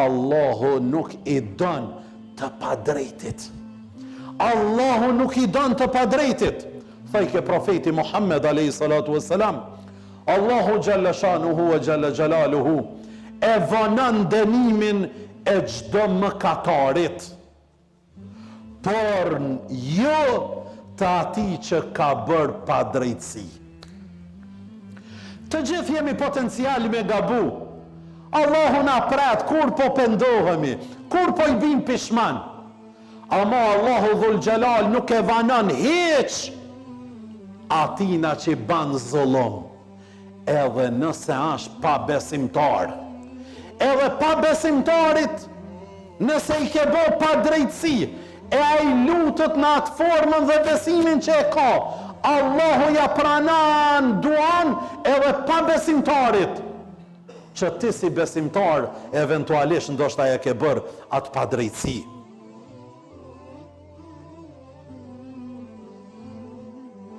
Allahu nuk i don të padrejtit. Allahu nuk i don të padrejtit. Thajke profeti Muhammed a.s. Allahu gjalla shanuhu wa gjalla gjalaluhu e vënën dënimin e çdo mëkatarit, por jo të ati që ka bërë padrejtësi. Të gjithë jemi potencial me gabu. Allahu na pret kur po pendohemi, kur po i bim pishman. Ama Allahu dhul gjelal nuk e vanon hiç atina që ban zullum, edhe nëse është pa besimtar. Edhe pa besimtarit, nëse i ke bë pa drejtësi, e ai lutët në atë formën dhe besimin që e ka, Allahu ja pranon duan edhe pa besimtarit, që ti si besimtar eventualisht ndoshta ja ke bërë atë pa drejtësi.